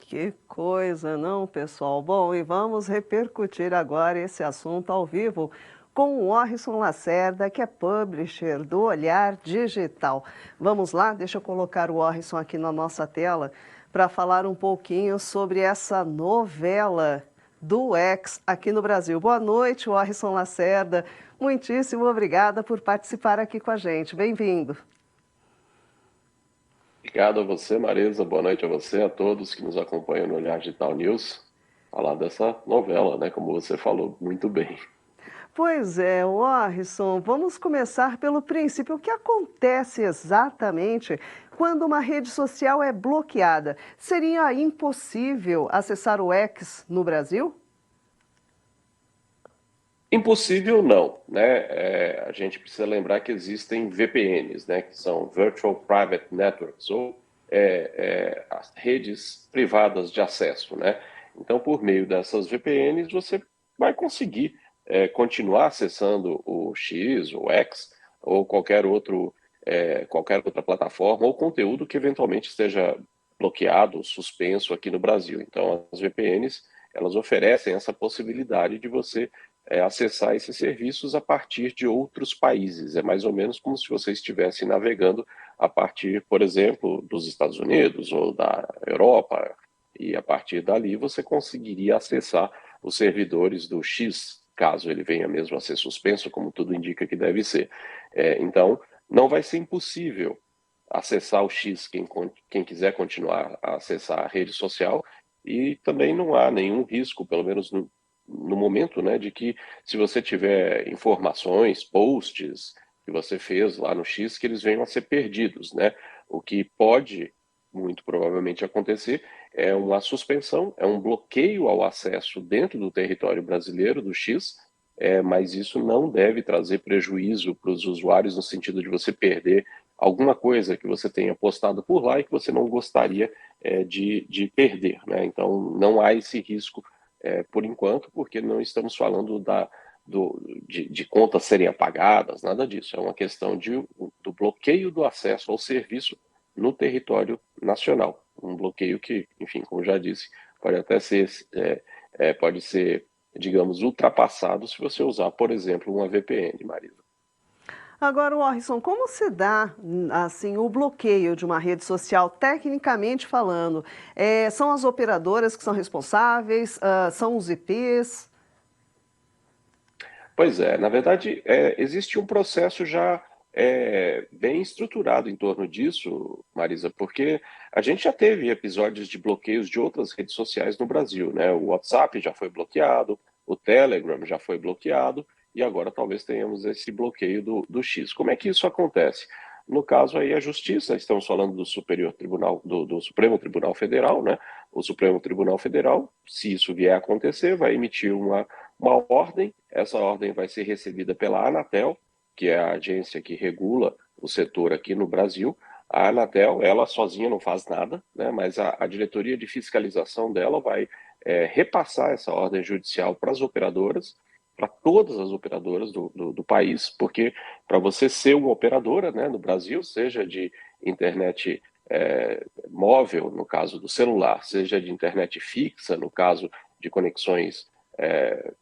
Que coisa, não, pessoal? Bom, e vamos repercutir agora esse assunto ao vivo com o Orrisson Lacerda, que é publisher do Olhar Digital. Vamos lá? Deixa eu colocar o Orrisson aqui na nossa tela para falar um pouquinho sobre essa novela do X aqui no Brasil. Boa noite, Orrisson Lacerda. Muitíssimo obrigada por participar aqui com a gente. Bem-vindo. Obrigado a você, Marisa. Boa noite a você, a todos que nos acompanham no Olhar Digital News. Falar dessa novela, né? Como você falou muito bem. Pois é, Orrisson, vamos começar pelo princípio. O que acontece exatamente quando uma rede social é bloqueada? Seria impossível acessar o X no Brasil? Impossível não, né? A gente precisa lembrar que existem VPNs, né? Que são Virtual Private Networks, ou as redes privadas de acesso, né? Então, por meio dessas VPNs, você vai conseguir continuar acessando o X, o X, ou qualquer outra plataforma ou conteúdo que eventualmente esteja bloqueado, suspenso aqui no Brasil. Então, as VPNs, elas oferecem essa possibilidade de você acessar esses serviços a partir de outros países. É mais ou menos como se você estivesse navegando a partir, por exemplo, dos Estados Unidos ou da Europa, e a partir dali você conseguiria acessar os servidores do X, caso ele venha mesmo a ser suspenso, como tudo indica que deve ser. Então, não vai ser impossível acessar o X quem quiser continuar a acessar a rede social, e também não há nenhum risco, pelo menos no momento, né, de que se você tiver informações, posts que você fez lá no X, que eles venham a ser perdidos, né? O que pode, muito provavelmente, acontecer é uma suspensão, é um bloqueio ao acesso dentro do território brasileiro do X, mas isso não deve trazer prejuízo para os usuários no sentido de você perder alguma coisa que você tenha postado por lá e que você não gostaria de perder, né? Então, não há esse risco por enquanto, porque não estamos falando de contas serem apagadas, nada disso. É uma questão do bloqueio do acesso ao serviço no território nacional. Um bloqueio que, enfim, como já disse, pode até ser, pode ser, digamos, ultrapassado se você usar, por exemplo, uma VPN, Marisa. Agora, Orrisson, como se dá assim o bloqueio de uma rede social, tecnicamente falando? São as operadoras que são responsáveis? São os IPs? Pois é, na verdade, existe um processo já bem estruturado em torno disso, Marisa, porque a gente já teve episódios de bloqueios de outras redes sociais no Brasil, né? O WhatsApp já foi bloqueado, o Telegram já foi bloqueado, e agora talvez tenhamos esse bloqueio do X. Como é que isso acontece? No caso aí, a Justiça, estamos falando do Superior Tribunal, do Supremo Tribunal Federal, né? O Supremo Tribunal Federal, se isso vier a acontecer, vai emitir uma ordem. Essa ordem vai ser recebida pela Anatel, que é a agência que regula o setor aqui no Brasil. A Anatel, ela sozinha não faz nada, né, mas a diretoria de fiscalização dela vai repassar essa ordem judicial para as operadoras, para todas as operadoras do país, porque para você ser uma operadora, né, no Brasil, seja de internet móvel, no caso do celular, seja de internet fixa, no caso de conexões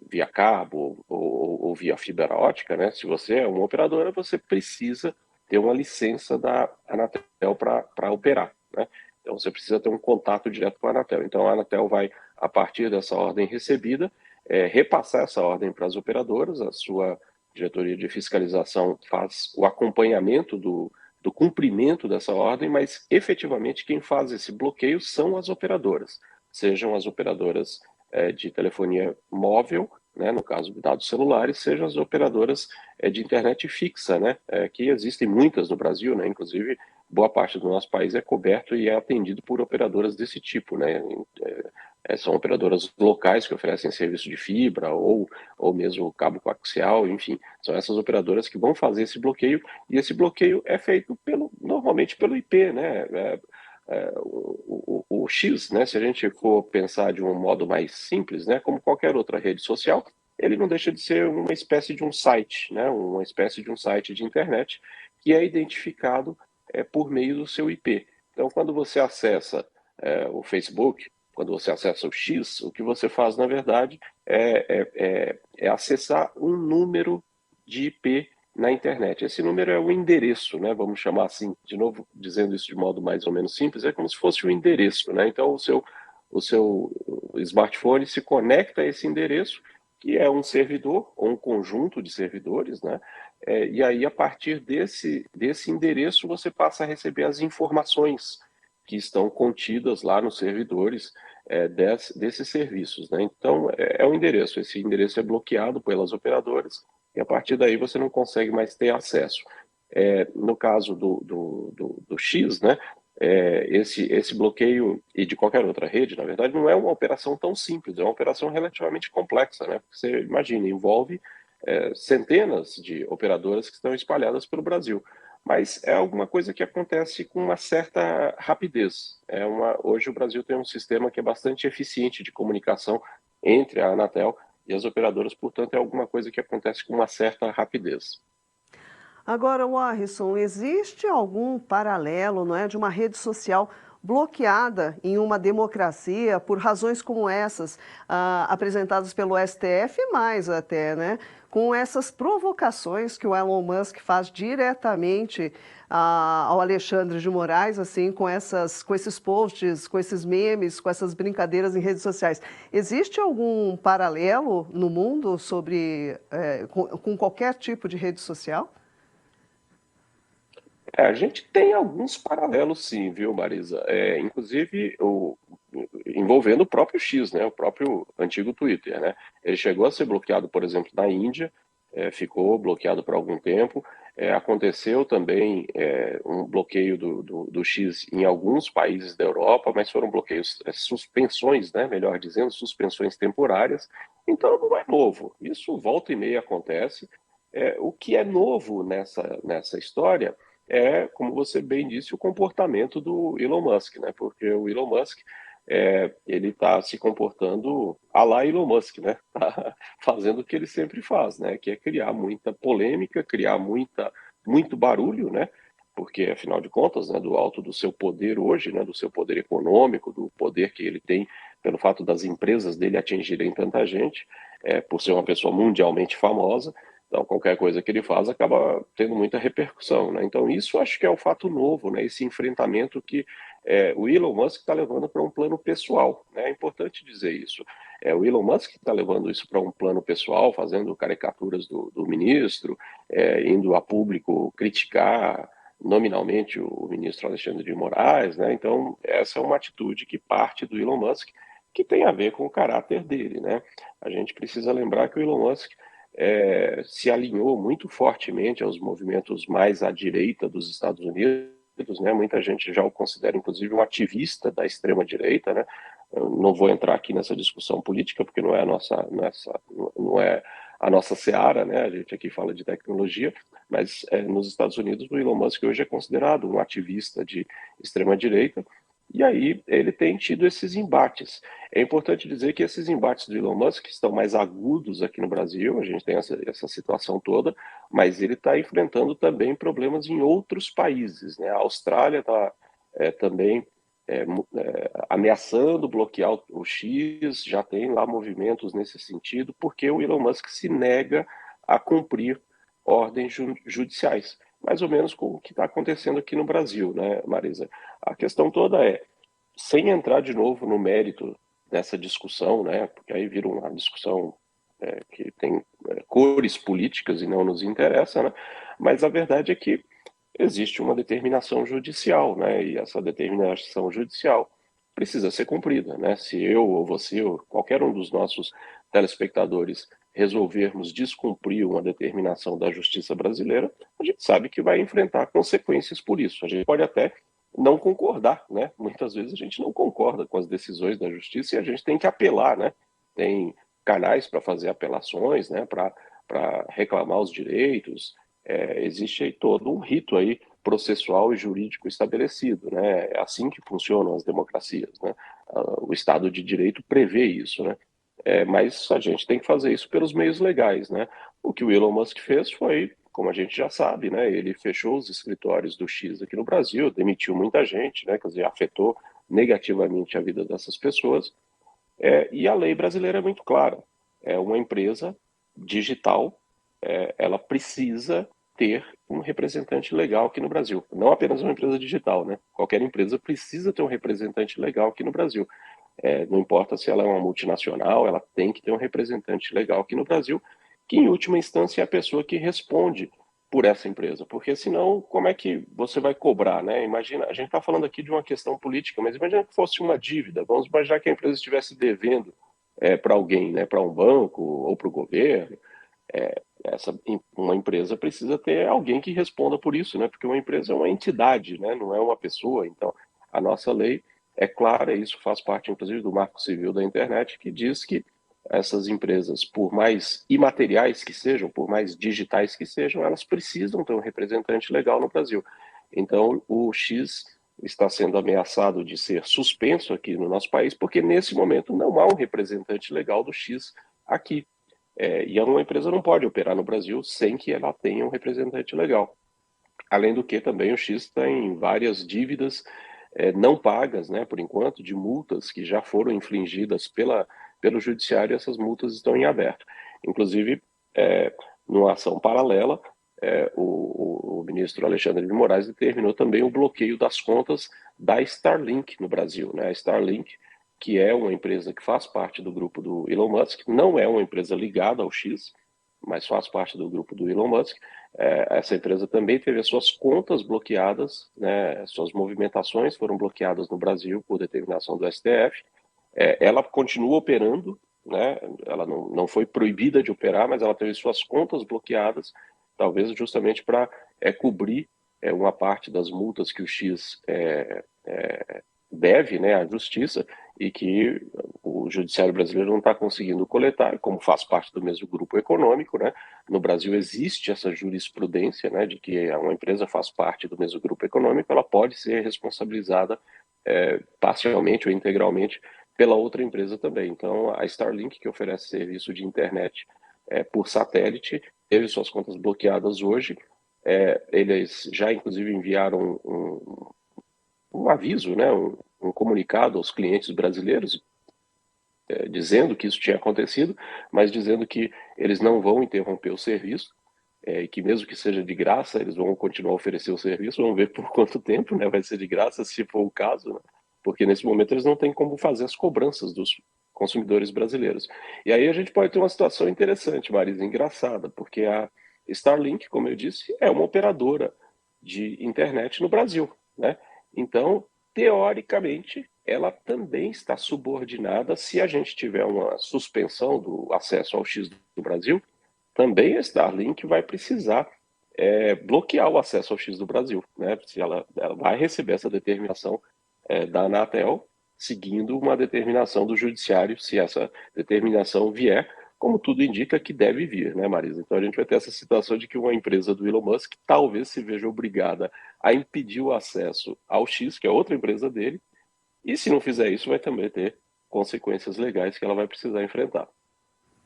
via cabo ou via fibra ótica, né? Se você é uma operadora, você precisa ter uma licença da Anatel para operar, né? Então você precisa ter um contato direto com a Anatel. Então a Anatel vai, a partir dessa ordem recebida, repassar essa ordem para as operadoras. A sua diretoria de fiscalização faz o acompanhamento do cumprimento dessa ordem, mas efetivamente quem faz esse bloqueio são as operadoras, sejam as operadoras de telefonia móvel, né, no caso de dados celulares, sejam as operadoras de internet fixa, né, que existem muitas no Brasil, né, inclusive boa parte do nosso país é coberto e é atendido por operadoras desse tipo, né, são operadoras locais que oferecem serviço de fibra ou mesmo cabo coaxial, enfim, são essas operadoras que vão fazer esse bloqueio, e esse bloqueio é feito normalmente pelo IP, né, o X, né, se a gente for pensar de um modo mais simples, né, como qualquer outra rede social, ele não deixa de ser uma espécie de um site, né, uma espécie de um site de internet que é identificado por meio do seu IP. Então, quando você acessa o Facebook, quando você acessa o X, o que você faz, na verdade, é acessar um número de IP na internet. Esse número é o endereço, né? Vamos chamar assim, de novo, dizendo isso de modo mais ou menos simples, é como se fosse o endereço, né? Então, o seu smartphone se conecta a esse endereço, que é um servidor ou um conjunto de servidores, né? E aí, a partir desse endereço, você passa a receber as informações que estão contidas lá nos servidores desses serviços, né? Então, é um endereço. Esse endereço é bloqueado pelas operadoras e a partir daí você não consegue mais ter acesso. No caso do X, né? Esse bloqueio e de qualquer outra rede, na verdade, não é uma operação tão simples, é uma operação relativamente complexa, né? Porque você imagina, envolve centenas de operadoras que estão espalhadas pelo Brasil. Mas é alguma coisa que acontece com uma certa rapidez. Hoje o Brasil tem um sistema que é bastante eficiente de comunicação entre a Anatel e as operadoras, portanto, é alguma coisa que acontece com uma certa rapidez. Agora, Warrison, existe algum paralelo, não é, de uma rede social bloqueada em uma democracia por razões como essas, apresentadas pelo STF e mais até, né? Com essas provocações que o Elon Musk faz diretamente ao Alexandre de Moraes, assim, com esses posts, com esses memes, com essas brincadeiras em redes sociais. Existe algum paralelo no mundo com qualquer tipo de rede social? A gente tem alguns paralelos, sim, viu, Marisa? Inclusive envolvendo o próprio X, né? O próprio antigo Twitter, né? Ele chegou a ser bloqueado, por exemplo, na Índia, ficou bloqueado por algum tempo. Aconteceu também um bloqueio do X em alguns países da Europa, mas foram bloqueios, suspensões, né? Melhor dizendo, suspensões temporárias. Então não é novo. Isso volta e meia acontece. O que é novo nessa história como você bem disse, o comportamento do Elon Musk, né? Porque o Elon Musk ele está se comportando à la Elon Musk, né? Tá fazendo o que ele sempre faz, né? Que é criar muita polêmica, criar muito barulho, né? Porque, afinal de contas, né, do alto do seu poder hoje, né, do seu poder econômico, do poder que ele tem pelo fato das empresas dele atingirem tanta gente, por ser uma pessoa mundialmente famosa, então, qualquer coisa que ele faz acaba tendo muita repercussão, né? Então, isso acho que é o fato novo, né? Esse enfrentamento que o Elon Musk está levando para um plano pessoal, né? É importante dizer isso. O Elon Musk está levando isso para um plano pessoal, fazendo caricaturas do ministro, indo a público criticar nominalmente o ministro Alexandre de Moraes, né? Então, essa é uma atitude que parte do Elon Musk, que tem a ver com o caráter dele, né? A gente precisa lembrar que o Elon Musk se alinhou muito fortemente aos movimentos mais à direita dos Estados Unidos, né? Muita gente já o considera, inclusive, um ativista da extrema-direita, né? Eu não vou entrar aqui nessa discussão política, porque não é a nossa seara, né? A gente aqui fala de tecnologia, mas nos Estados Unidos o Elon Musk hoje é considerado um ativista de extrema-direita, e aí ele tem tido esses embates. É importante dizer que esses embates do Elon Musk estão mais agudos aqui no Brasil, a gente tem essa situação toda, mas ele está enfrentando também problemas em outros países, né? A Austrália está também ameaçando bloquear o X, já tem lá movimentos nesse sentido, porque o Elon Musk se nega a cumprir ordens judiciais. Mais ou menos com o que está acontecendo aqui no Brasil, né, Marisa? A questão toda sem entrar de novo no mérito dessa discussão, né, porque aí vira uma discussão que tem cores políticas e não nos interessa, né, mas a verdade é que existe uma determinação judicial, né, e essa determinação judicial precisa ser cumprida, né, se eu ou você ou qualquer um dos nossos telespectadores resolvermos descumprir uma determinação da justiça brasileira, a gente sabe que vai enfrentar consequências por isso. A gente pode até não concordar, né? Muitas vezes a gente não concorda com as decisões da justiça e a gente tem que apelar, né? Tem canais para fazer apelações, né? Para reclamar os direitos. Existe aí todo um rito aí processual e jurídico estabelecido, né? É assim que funcionam as democracias, né? O Estado de Direito prevê isso, né? Mas a gente tem que fazer isso pelos meios legais, né? O que o Elon Musk fez foi, como a gente já sabe, né? Ele fechou os escritórios do X aqui no Brasil, demitiu muita gente, né? Quer dizer, afetou negativamente a vida dessas pessoas. E a lei brasileira é muito clara. É uma empresa digital, ela precisa ter um representante legal aqui no Brasil. Não apenas uma empresa digital, né? Qualquer empresa precisa ter um representante legal aqui no Brasil. Não importa se ela é uma multinacional, ela tem que ter um representante legal aqui no Brasil, que em última instância é a pessoa que responde por essa empresa, porque senão como é que você vai cobrar, né? Imagina, a gente está falando aqui de uma questão política, mas imagina que fosse uma dívida. Vamos imaginar que a empresa estivesse devendo para alguém, né? Para um banco ou para o governo. Uma empresa precisa ter alguém que responda por isso, né? Porque uma empresa é uma entidade, né? Não é uma pessoa. Então, a nossa lei é clara, e isso faz parte, inclusive, do Marco Civil da Internet, que diz que essas empresas, por mais imateriais que sejam, por mais digitais que sejam, elas precisam ter um representante legal no Brasil. Então, o X está sendo ameaçado de ser suspenso aqui no nosso país, porque nesse momento não há um representante legal do X aqui. E uma empresa não pode operar no Brasil sem que ela tenha um representante legal. Além do que, também o X tem várias dívidas não pagas, né, por enquanto, de multas que já foram infligidas pelo judiciário, e essas multas estão em aberto. Inclusive, numa ação paralela, o ministro Alexandre de Moraes determinou também o bloqueio das contas da Starlink no Brasil. Né? A Starlink, que é uma empresa que faz parte do grupo do Elon Musk, não é uma empresa ligada ao X, mas faz parte do grupo do Elon Musk. Essa empresa também teve as suas contas bloqueadas, né, suas movimentações foram bloqueadas no Brasil por determinação do STF. Ela continua operando, né, ela não foi proibida de operar, mas ela teve suas contas bloqueadas, talvez justamente para cobrir uma parte das multas que o X deve, né, à justiça, e que o judiciário brasileiro não está conseguindo coletar, como faz parte do mesmo grupo econômico, né? No Brasil existe essa jurisprudência, né, de que uma empresa faz parte do mesmo grupo econômico, ela pode ser responsabilizada parcialmente ou integralmente pela outra empresa também. Então, a Starlink, que oferece serviço de internet por satélite, teve suas contas bloqueadas hoje. Eles já, inclusive, enviaram um aviso, né, um comunicado aos clientes brasileiros, dizendo que isso tinha acontecido, mas dizendo que eles não vão interromper o serviço, e que mesmo que seja de graça, eles vão continuar a oferecer o serviço, vamos ver por quanto tempo, né, vai ser de graça, se for o caso, né, porque nesse momento eles não têm como fazer as cobranças dos consumidores brasileiros. E aí a gente pode ter uma situação interessante, Marisa, engraçada, porque a Starlink, como eu disse, é uma operadora de internet no Brasil, né? Então, teoricamente, ela também está subordinada se a gente tiver uma suspensão do acesso ao X do Brasil, também a Starlink vai precisar bloquear o acesso ao X do Brasil, né? Se ela vai receber essa determinação da Anatel, seguindo uma determinação do Judiciário, se essa determinação vier, como tudo indica que deve vir, né, Marisa? Então a gente vai ter essa situação de que uma empresa do Elon Musk talvez se veja obrigada a impedir o acesso ao X, que é outra empresa dele, e se não fizer isso, vai também ter consequências legais que ela vai precisar enfrentar.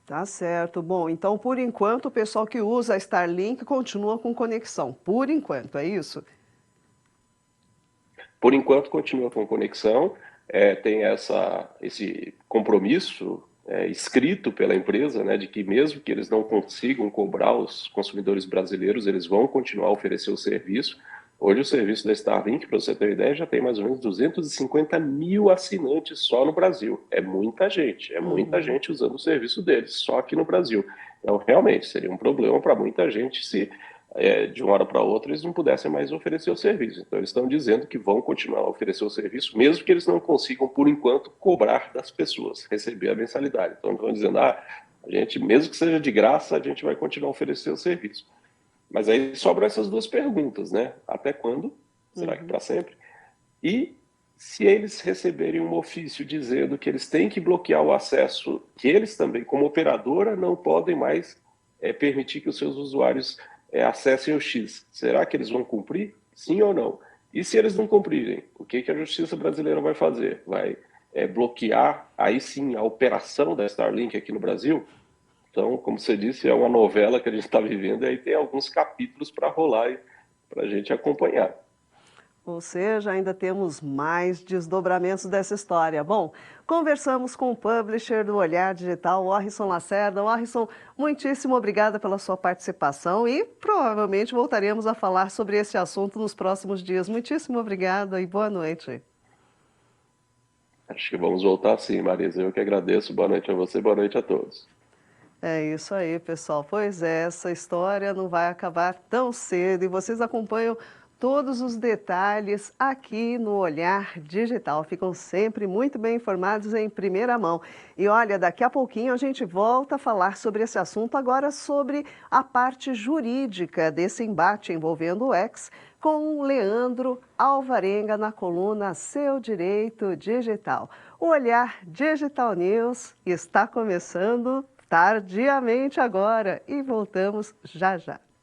Tá certo. Bom, então por enquanto o pessoal que usa a Starlink continua com conexão. Por enquanto, é isso? Por enquanto, continua com conexão, tem esse compromisso escrito pela empresa, né, de que mesmo que eles não consigam cobrar os consumidores brasileiros, eles vão continuar a oferecer o serviço. Hoje o serviço da Starlink, para você ter uma ideia, já tem mais ou menos 250 mil assinantes só no Brasil. É muita Uhum. gente usando o serviço deles, só aqui no Brasil. Então, realmente, seria um problema para muita gente se de uma hora para outra eles não pudessem mais oferecer o serviço. Então, eles estão dizendo que vão continuar a oferecer o serviço, mesmo que eles não consigam, por enquanto, cobrar das pessoas, receber a mensalidade. Então, estão dizendo, a gente, mesmo que seja de graça, a gente vai continuar a oferecer o serviço. Mas aí sobram essas duas perguntas, né? Até quando? Será que Uhum. para sempre? E se eles receberem um ofício dizendo que eles têm que bloquear o acesso, que eles também, como operadora, não podem mais permitir que os seus usuários acessem o X, será que eles vão cumprir? Sim ou não? E se eles não cumprirem, o que, que a justiça brasileira vai fazer? Vai bloquear, aí sim, a operação da Starlink aqui no Brasil? Então, como você disse, é uma novela que a gente está vivendo e aí tem alguns capítulos para rolar para a gente acompanhar. Ou seja, ainda temos mais desdobramentos dessa história. Bom, conversamos com o publisher do Olhar Digital, Orrisson Lacerda. Orrisson, muitíssimo obrigada pela sua participação e provavelmente voltaremos a falar sobre esse assunto nos próximos dias. Muitíssimo obrigada e boa noite. Acho que vamos voltar sim, Marisa. Eu que agradeço. Boa noite a você, boa noite a todos. É isso aí, pessoal. Pois é, essa história não vai acabar tão cedo e vocês acompanham todos os detalhes aqui no Olhar Digital. Ficam sempre muito bem informados em primeira mão. E olha, daqui a pouquinho a gente volta a falar sobre esse assunto, agora sobre a parte jurídica desse embate envolvendo o ex, com o Leandro Alvarenga na coluna Seu Direito Digital. O Olhar Digital News está começando tardiamente agora e voltamos já já.